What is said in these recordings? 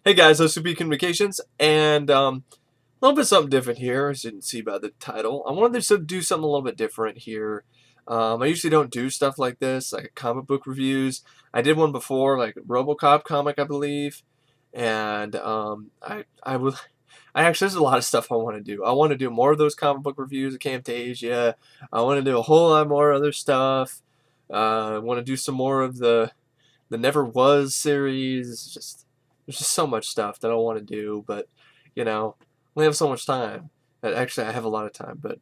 Hey guys, this is Be Communications, and a little bit something different here, as you can see by the title. I wanted to do something a little bit different here. I usually don't do stuff like this, like comic book reviews. I did one before, like RoboCop comic, I believe, and I actually there's a lot of stuff I want to do. I want to do more of those comic book reviews of Camtasia. I want to do a whole lot more other stuff. I want to do some more of the Never Was series. There's just so much stuff that I want to do, but we have so much time. Actually, I have a lot of time, but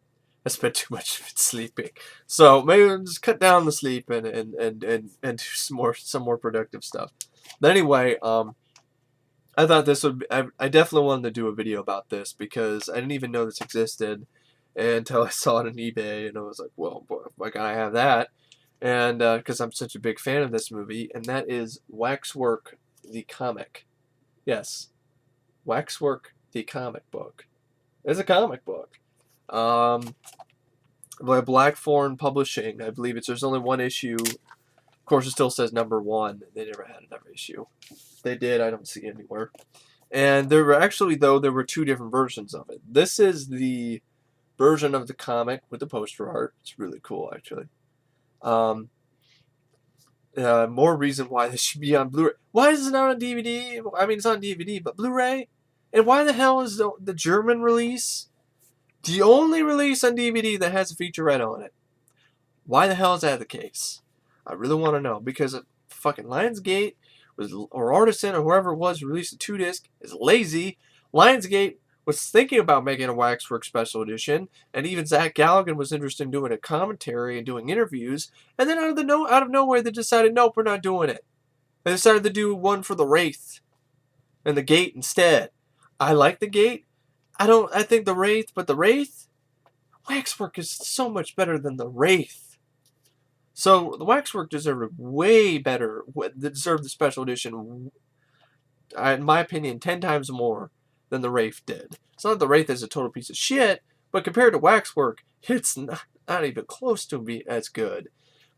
I spend too much of it sleeping. So maybe I'll just cut down the sleep and do some more productive stuff. But anyway, I thought this would I definitely wanted to do a video about this because I didn't even know this existed until I saw it on eBay, and I was like, well, boy, why can't I have that? And because I'm such a big fan of this movie, and that is Waxwork the comic. Yes, Waxwork the comic book. It's a comic book. By Blackthorne Publishing. I believe there's only one issue. Of course, it still says #1. They never had another issue. They did. I don't see it anywhere. And there were actually, though, there were two different versions of it. This is the version of the comic with the poster art. It's really cool, actually. More reason why this should be on Blu-ray. Why is it not on DVD? I mean, it's on DVD, but Blu-ray? And why the hell is the German release the only release on DVD that has a featurette on it? Why the hell is that the case? I really want to know, because fucking Lionsgate or Artisan or whoever it was released a 2-disc is lazy. Lionsgate was thinking about making a Waxwork special edition, and even Zach Galligan was interested in doing a commentary and doing interviews, and then out of nowhere they decided, nope, we're not doing it. They decided to do one for the Wraith and the Gate instead. I like the Gate. I think the Wraith, but the Wraith, Waxwork is so much better than the Wraith. So the Waxwork deserved way better. They deserved the special edition, in my opinion, 10 times more than the Wraith did. It's not that the Wraith is a total piece of shit, but compared to Waxwork, it's not even close to be as good.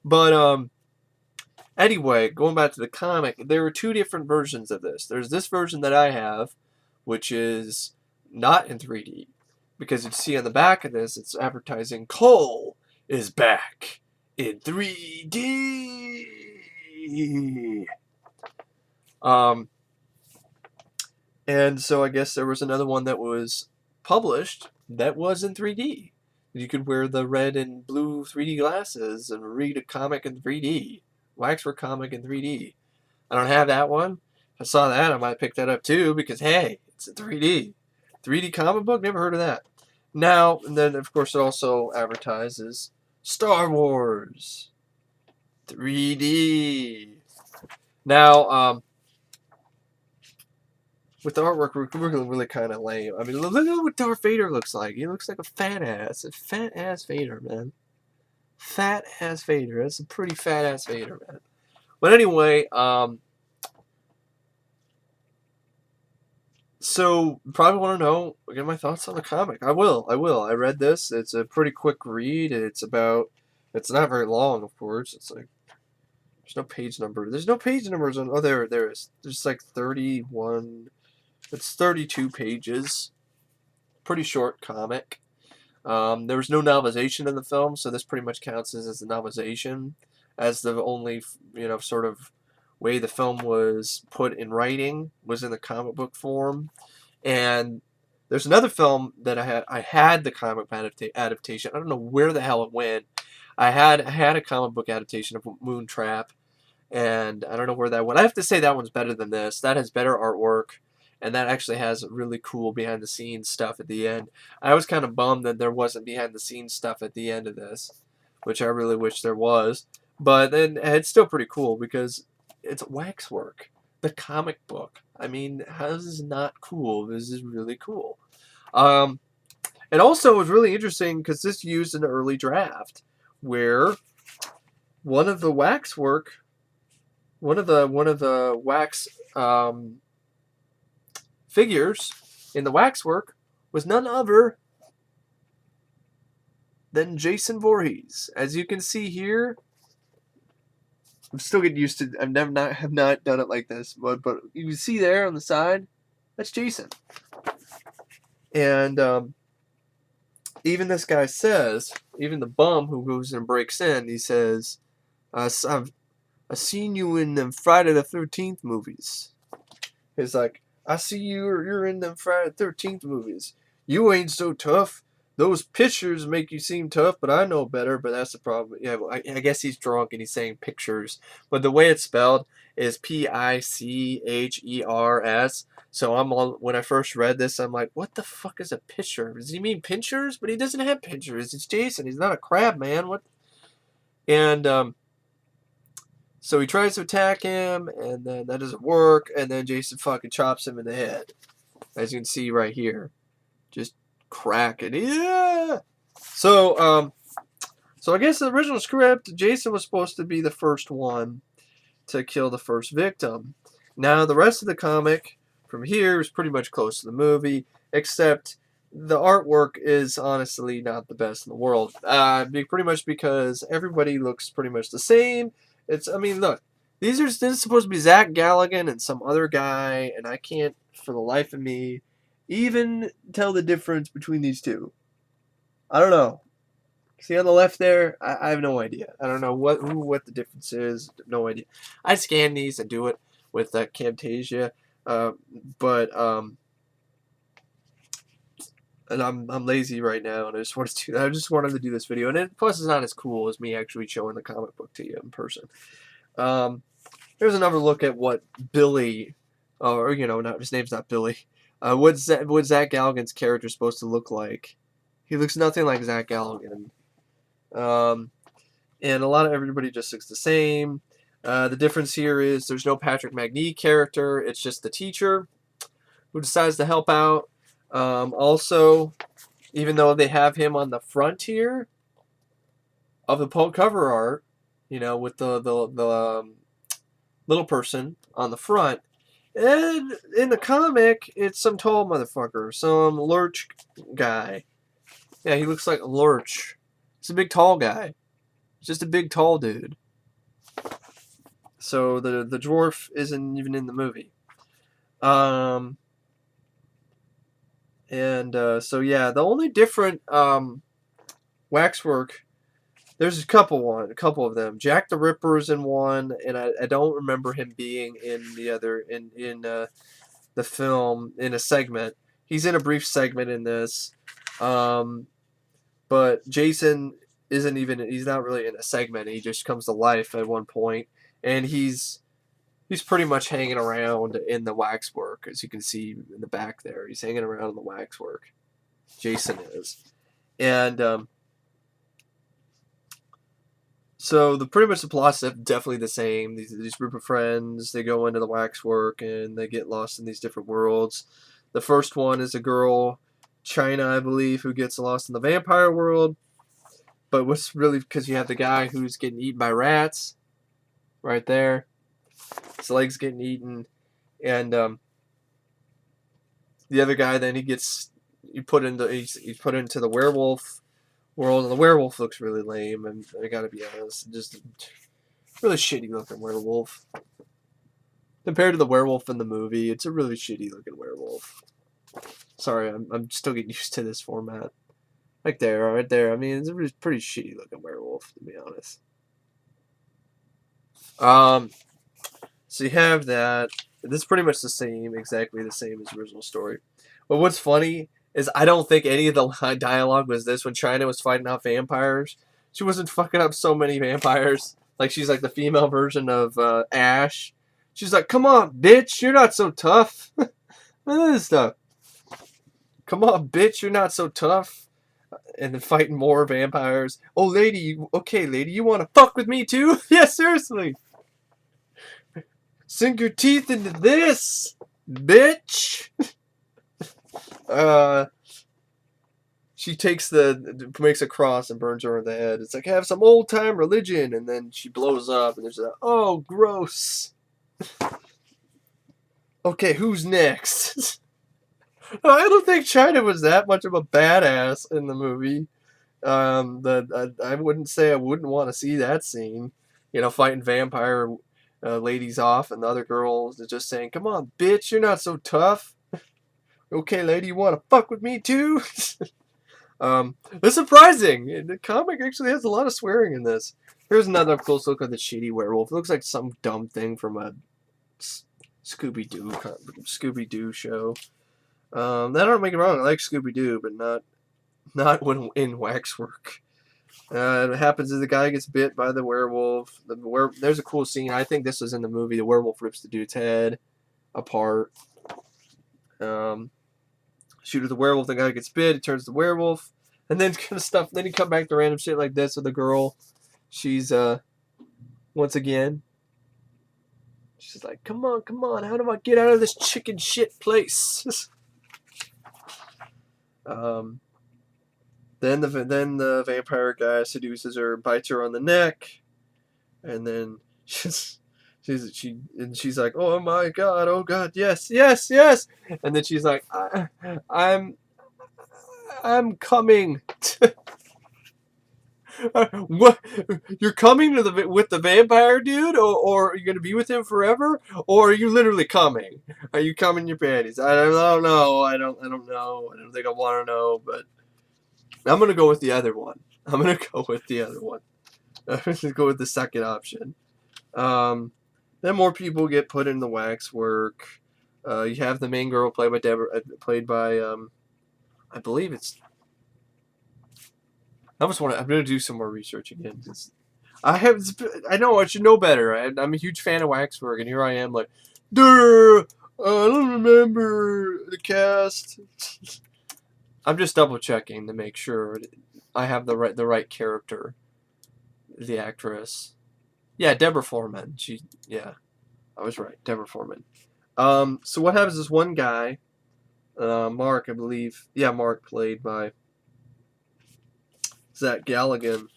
But anyway, going back to the comic, there are two different versions of this. There's this version that I have, which is not in 3D, because you see on the back of this, it's advertising Cole is back in 3D. And so I guess there was another one that was published that was in 3D. You could wear the red and blue 3D glasses and read a comic in 3D. Waxwork comic in 3D. I don't have that one. If I saw that, I might pick that up too, because hey, it's in 3D. 3D comic book? Never heard of that. Now, and then of course it also advertises Star Wars 3D. Now, with the artwork, we're really kind of lame. I mean, look at what Darth Vader looks like. He looks like a fat ass Vader, man. Fat ass Vader. That's a pretty fat ass Vader, man. But anyway, so you probably want to know, get my thoughts on the comic. I will. I read this. It's a pretty quick read. It's not very long, of course. It's like, there's no page number. There's no page numbers on, oh, there is. There's like 31, it's 32 pages. Pretty short comic. There was no novelization in the film, so this pretty much counts as a novelization, as the only, sort of way the film was put in writing was in the comic book form. And there's another film that I had the comic adaptation. I don't know where the hell it went. I had a comic book adaptation of Moontrap, and I don't know where that went. I have to say that one's better than this. That has better artwork, and that actually has really cool behind-the-scenes stuff at the end. I was kind of bummed that there wasn't behind-the-scenes stuff at the end of this, which I really wish there was. But then it's still pretty cool because it's Waxwork, the comic book. I mean, how is this not cool? This is really cool. And also, it was really interesting because this used an early draft where one of the wax figures in the Waxwork was none other than Jason Voorhees. As you can see here, I'm still getting used to. Have not done it like this, but you can see there on the side, That's Jason. And even this guy says, even the bum who goes and breaks in, he says, I've seen you in them Friday the 13th movies. He's like, I see you're in them Friday the 13th movies. You ain't so tough. Those pictures make you seem tough, but I know better. But that's the problem. Yeah, well, I guess he's drunk and he's saying pictures. But the way it's spelled is Pichers. So when I first read this, I'm like, what the fuck is a picture? Does he mean pinchers? But he doesn't have pinchers. It's Jason. He's not a crab, man. What? And so he tries to attack him, and then that doesn't work, and then Jason fucking chops him in the head. As you can see right here. Just crack it. Yeah! So I guess the original script, Jason was supposed to be the first one to kill the first victim. Now, the rest of the comic from here is pretty much close to the movie, except the artwork is honestly not the best in the world. Pretty much because everybody looks pretty much the same. Look, this is supposed to be Zach Galligan and some other guy, and I can't, for the life of me, even tell the difference between these two. I don't know. See on the left there? I have no idea. I don't know what the difference is. No idea. I scan these and do it with Camtasia, and I'm lazy right now, and I just wanted to do this video, and plus it's not as cool as me actually showing the comic book to you in person. Here's another look at what Billy, or not his name's not Billy. What Zach Galligan's character is supposed to look like? He looks nothing like Zach Galligan, and a lot of everybody just looks the same. The difference here is there's no Patrick Magee character. It's just the teacher who decides to help out. Also, even though they have him on the front here of the cover art, with the little person on the front, and in the comic, it's some tall motherfucker, some lurch guy. Yeah, he looks like a lurch. He's a big tall guy. He's just a big tall dude. So the dwarf isn't even in the movie. So yeah, the only different Waxwork, there's a couple of them. Jack the Ripper is in one, and I don't remember him being in the other in the film in a segment. He's in a brief segment in this, but Jason he's not really in a segment. He just comes to life at one point, and he's pretty much hanging around in the Waxwork, as you can see in the back there. He's hanging around in the Waxwork. Jason is. And so pretty much the plot's definitely the same. These group of friends, they go into the Waxwork and they get lost in these different worlds. The first one is a girl, China, I believe, who gets lost in the vampire world. But what's really, because you have the guy who's getting eaten by rats right there. His leg's getting eaten, and the other guy then he's put into the werewolf world, and the werewolf looks really lame, and I gotta be honest, just a really shitty looking werewolf. Compared to the werewolf in the movie, it's a really shitty looking werewolf. Sorry, I'm still getting used to this format. Right there. It's a pretty shitty looking werewolf, to be honest. So you have that. This is pretty much exactly the same as the original story. But what's funny is I don't think any of the dialogue was this when China was fighting off vampires. She wasn't fucking up so many vampires. Like, she's like the female version of Ash. She's like, come on, bitch, you're not so tough. Look at this stuff. Come on, bitch, you're not so tough. And then fighting more vampires. Oh, lady, you want to fuck with me too? Yeah, seriously. Sink your teeth into this, bitch. She makes a cross and burns her in the head. It's like, have some old time religion, and then she blows up, and there's oh, gross. Okay, who's next? I don't think China was that much of a badass in the movie. I wouldn't say I wouldn't want to see that scene. Fighting vampire ladies off, and the other girls are just saying, "Come on, bitch, you're not so tough." Okay, lady, you want to fuck with me too? It's surprising. The comic actually has a lot of swearing in this. Here's another close look at the shitty werewolf. It looks like some dumb thing from a Scooby-Doo show. I don't make it wrong. I like Scooby-Doo, but not when in Waxwork. What happens is the guy gets bit by the werewolf. There's a cool scene. I think this was in the movie. The werewolf rips the dude's head apart. Shoot at the werewolf. The guy gets bit. He turns the werewolf, and then kind of stuff. Then he come back to random shit like this with the girl. She's once again. She's like, come on, come on. How do I get out of this chicken shit place? Then the vampire guy seduces her, bites her on the neck, and then she's like, oh my god, oh god, yes, yes, yes, and then she's like, I'm coming. What? You're coming to with the vampire dude, or are you gonna be with him forever, or are you literally coming? Are you coming in your panties? I don't know. I don't know. I don't think I want to know, but I'm gonna go with the other one. I'm gonna go with the second option. Then more people get put in the waxwork. You have the main girl played by I believe it's. I'm gonna do some more research again. I know I should know better. I'm a huge fan of Waxwork, and here I am like, duh, I don't remember the cast. I'm just double checking to make sure I have the right character, the actress. Yeah, Deborah Foreman. I was right, Deborah Foreman. So what happens is one guy, Mark, I believe. Yeah, Mark, played by Zach Galligan.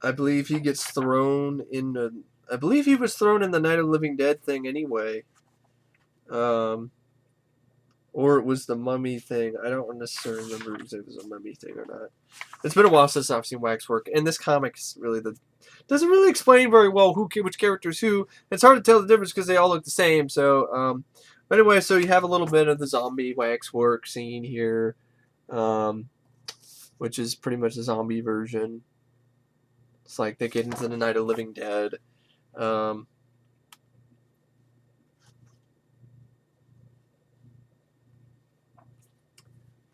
I believe he gets thrown in the. I believe he was thrown in the Night of the Living Dead thing anyway. Or it was the mummy thing. I don't necessarily remember if it was a mummy thing or not. It's been a while since I've seen Waxwork, and this comic doesn't really explain very well which character's who. It's hard to tell the difference because they all look the same. So, but anyway, so you have a little bit of the zombie Waxwork scene here, which is pretty much the zombie version. It's like they get into the Night of the Living Dead.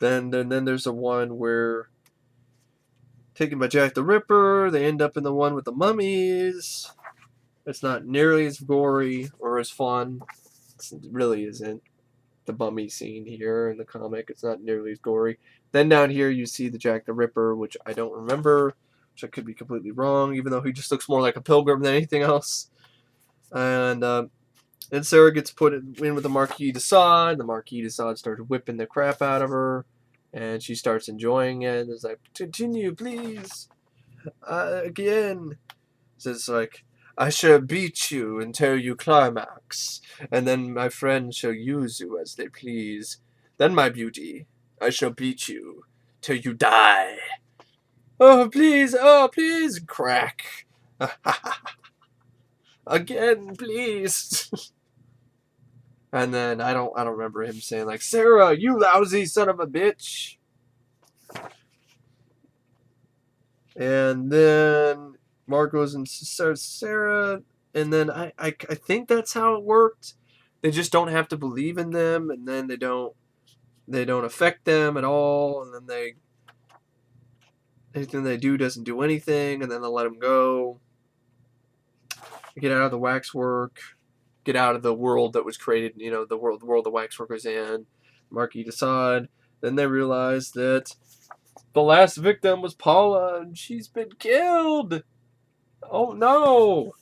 Then there's a one where taken by Jack the Ripper. They end up in the one with the mummies. It's not nearly as gory or as fun. It really isn't. The mummy scene here in the comic, it's not nearly as gory. Then down here you see the Jack the Ripper, which I don't remember, which I could be completely wrong, even though he just looks more like a pilgrim than anything else. And Sarah gets put in with the Marquis de Sade. The Marquis de Sade starts whipping the crap out of her, and she starts enjoying it. It's like, continue, please. Again. So it's like, I shall beat you until you climax, and then my friends shall use you as they please. Then, my beauty, I shall beat you till you die. Oh, please, crack. Again, please. And then I don't remember him saying like, Sarah, you lousy son of a bitch. And then Mark goes and starts Sarah, and then I think that's how it worked. They just don't have to believe in them, and then they don't affect them at all, and then anything they do doesn't do anything, and then they'll let them go. Get out of the waxwork, get out of the world that was created, the world the waxwork was in. Marquis de Sade. Then they realize that the last victim was Paula, and she's been killed. Oh no!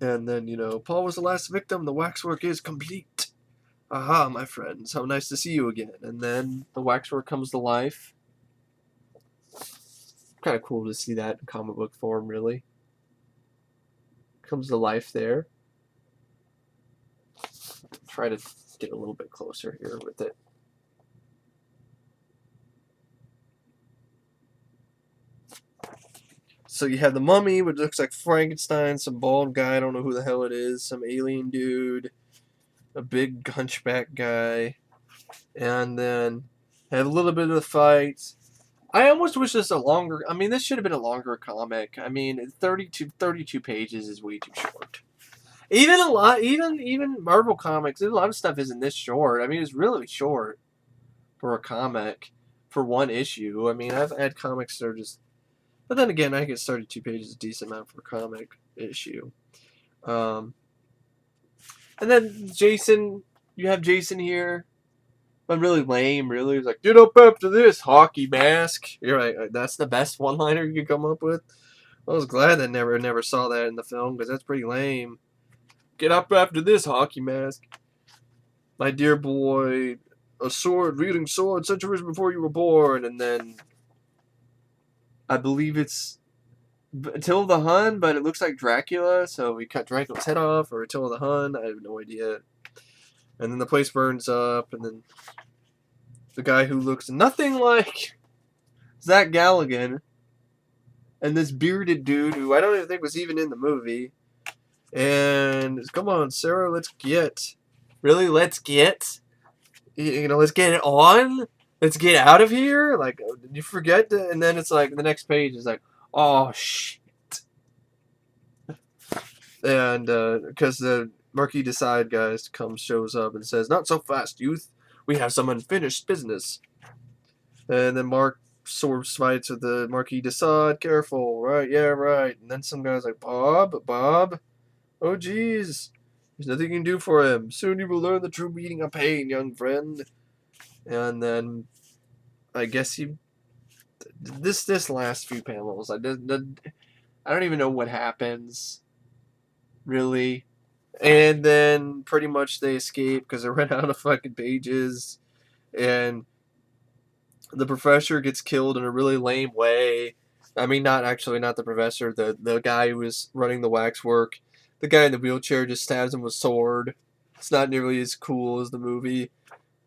And then, Paul was the last victim. The waxwork is complete. Aha, my friends. How nice to see you again. And then the waxwork comes to life. Kind of cool to see that in comic book form, really. Comes to life there. Try to get a little bit closer here with it. So you have the mummy, which looks like Frankenstein, some bald guy, I don't know who the hell it is, some alien dude. a big hunchback guy, and then have a little bit of the fight. I almost wish this a longer. I mean, this should have been a longer comic. I mean, 32 pages is way too short. Even a lot, even Marvel comics, a lot of stuff isn't this short. I mean, it's really short for a comic for one issue. I mean, I've had comics that are just, but then again, I guess 32 pages is a decent amount for a comic issue. Um, and then Jason, you have Jason here. But really lame, really. He's like, get up after this, hockey mask. You're like, that's the best one-liner you could come up with? I was glad that never saw that in the film, because that's pretty lame. Get up after this, hockey mask. My dear boy, a sword, reading sword, centuries before you were born. And then, I believe it's Attila the Hun, but it looks like Dracula, so we cut Dracula's head off, or Attila the Hun, I have no idea. And then the place burns up, and then the guy who looks nothing like Zach Galligan, and this bearded dude who I don't even think was even in the movie. And come on, Sarah, let's get. Really, let's get. Let's get it on. Let's get out of here. Like, did you forget? And then it's like the next page is like, oh shit. And because the Marquis de Sade guy shows up and says, "Not so fast, youth. We have some unfinished business." And then Mark sword fights with the Marquis de Sade. Careful, right? Yeah, right. And then some guy's like, Bob. Oh, jeez. There's nothing you can do for him. Soon you will learn the true meaning of pain, young friend. And then, I guess this last few panels, I don't even know what happens, really. And then pretty much they escape because they ran out of fucking pages. And the professor gets killed in a really lame way. I mean, not the professor. The guy who was running the waxwork. The guy in the wheelchair just stabs him with a sword. It's not nearly as cool as the movie.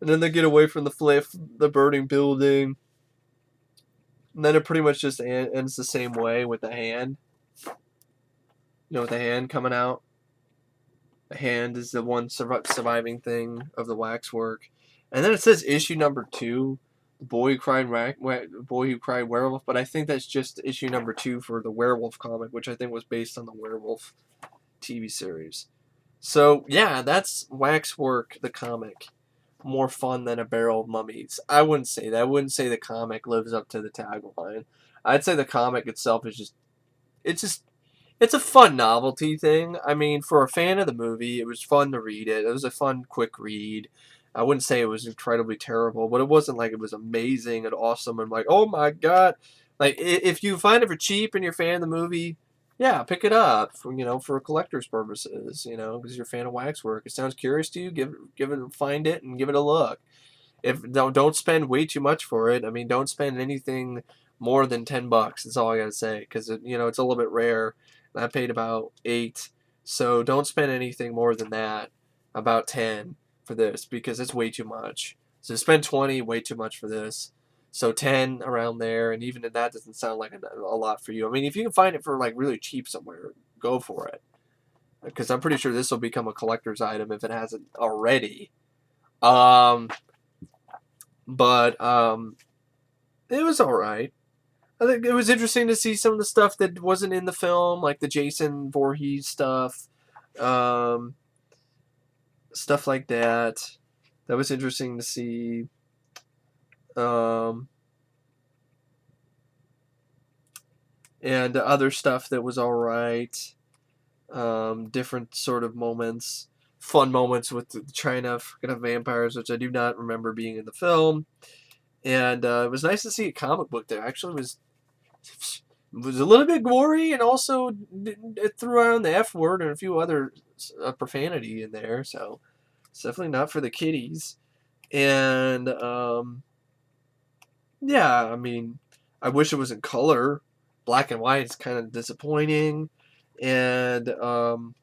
And then they get away from the burning building. And then it pretty much just ends the same way with the hand. With the hand coming out. The hand is the one surviving thing of the waxwork. And then it says issue number 2. The Boy Who Cried Werewolf, but I think that's just issue number 2 for the werewolf comic, which I think was based on the werewolf TV series. So yeah, that's Waxwork the comic. More fun than a barrel of mummies. I wouldn't say that. I wouldn't say the comic lives up to the tagline. I'd say the comic itself is it's a fun novelty thing. I mean, for a fan of the movie, it was fun to read it. It was a fun, quick read. I wouldn't say it was incredibly terrible, but it wasn't like it was amazing and awesome and like, oh my god. Like, if you find it for cheap and you're a fan of the movie, yeah, pick it up for collector's purposes, because you're a fan of Waxwork. It sounds curious to you, find it and give it a look. If don't spend way too much for it. I mean, don't spend anything more than $10. That's all I gotta say, because it's a little bit rare. And I paid about $8, so don't spend anything more than that. About 10 for this, because it's way too much. So spend 20, way too much for this. So 10 around there, and even if that doesn't sound like a lot for you. I mean, if you can find it for like really cheap somewhere, go for it. Because I'm pretty sure this will become a collector's item if it hasn't already. But it was alright. I think it was interesting to see some of the stuff that wasn't in the film, like the Jason Voorhees stuff. Stuff like that. That was interesting to see. And other stuff that was alright. Different sort of moments. Fun moments with the China vampires, which I do not remember being in the film. And it was nice to see a comic book that actually was a little bit gory, and also it threw around the F word and a few other profanity in there. So it's definitely not for the kiddies. And yeah, I mean, I wish it was in color. Black and white is kind of disappointing. And the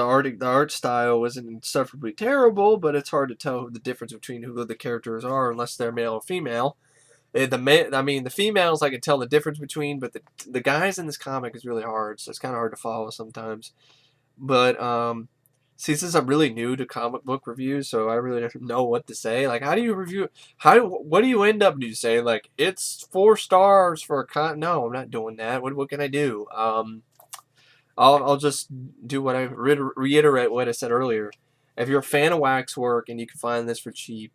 art style isn't insufferably terrible, but it's hard to tell the difference between who the characters are unless they're male or female. The females I can tell the difference between, but the guys in this comic is really hard, so it's kind of hard to follow sometimes. But See, since I'm really new to comic book reviews, so I really don't know what to say. Like, how do you review? What do you end up? Do you say like it's 4 stars for a con? No, I'm not doing that. What can I do? I'll just do what I reiterate what I said earlier. If you're a fan of Waxwork and you can find this for cheap,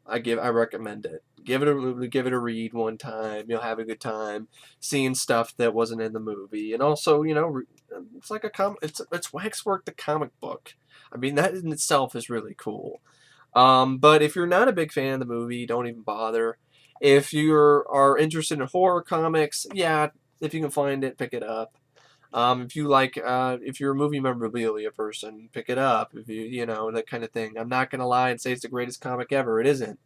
I recommend it. Give it a read one time. You'll have a good time seeing stuff that wasn't in the movie, and also it's like it's Waxwork the comic book. I mean that in itself is really cool. But if you're not a big fan of the movie, don't even bother. If you are interested in horror comics, yeah, if you can find it, pick it up. If you like, if you're a movie memorabilia person, pick it up. If that kind of thing. I'm not gonna lie and say it's the greatest comic ever. It isn't.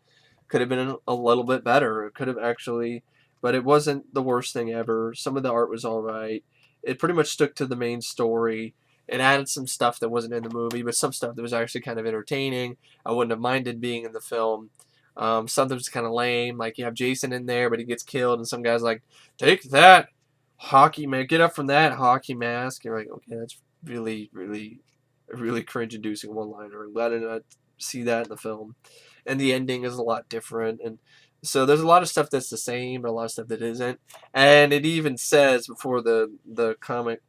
Could have been a little bit better. It could have actually, but it wasn't the worst thing ever. Some of the art was all right. It pretty much stuck to the main story. It added some stuff that wasn't in the movie, but some stuff that was actually kind of entertaining. I wouldn't have minded being in the film. Something was kind of lame, like you have Jason in there, but he gets killed, and some guy's like, "Take that, hockey man! Get up from that hockey mask." You're like, okay, that's really, really, really cringe-inducing one-liner. I'm glad I did not see that in the film. And the ending is a lot different, and so there's a lot of stuff that's the same, but a lot of stuff that isn't. And it even says before the comic,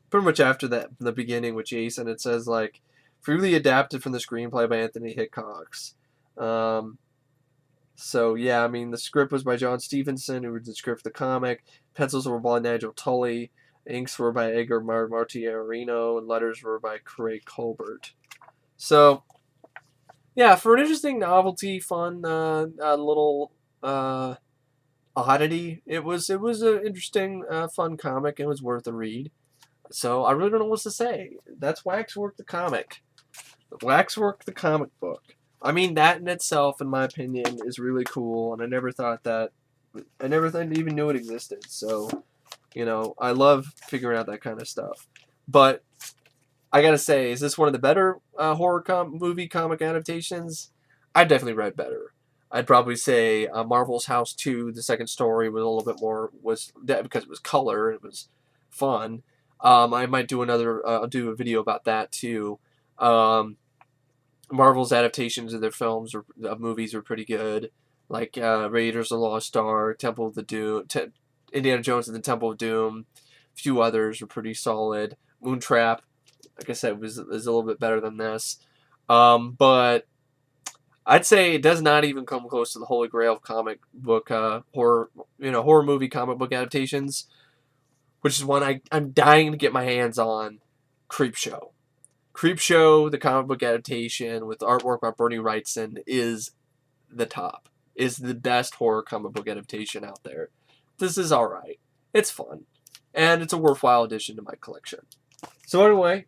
pretty much after that, the beginning with Jason, it says like freely adapted from the screenplay by Anthony Hickox. Um, so yeah, I mean the script was by John Stevenson, who wrote the script for the comic. Pencils were by Nigel Tully, inks were by Edgar Martiarino, and letters were by Craig Colbert. So yeah, for an interesting novelty, fun, little oddity, it was an interesting, fun comic. It was worth a read. So I really don't know what to say. That's Waxwork the comic. Waxwork the comic book. I mean, that in itself, in my opinion, is really cool, and I never thought that. I never even knew it existed. So, I love figuring out that kind of stuff. But I gotta say, is this one of the better horror movie comic adaptations? I definitely read better. I'd probably say Marvel's House 2, the second story, was a little bit more because it was color, it was fun. I might do I'll do a video about that too. Um, Marvel's adaptations of their films or of movies were pretty good, like Raiders of the Lost Ark, Temple of the Doom, Indiana Jones and the Temple of Doom. A few others were pretty solid. Moontrap, like I said, was a little bit better than this. But I'd say it does not even come close to the holy grail of comic book horror movie comic book adaptations, which is one I'm dying to get my hands on. Creepshow. Creepshow, the comic book adaptation with artwork by Bernie Wrightson, is the top. Is the best horror comic book adaptation out there. This is alright. It's fun. And it's a worthwhile addition to my collection. So anyway,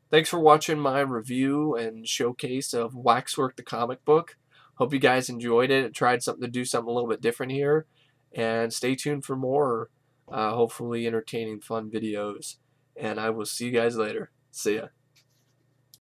thanks for watching my review and showcase of Waxwork the comic book. Hope you guys enjoyed it and tried to do something a little bit different here. And stay tuned for more, hopefully entertaining, fun videos. And I will see you guys later. See ya.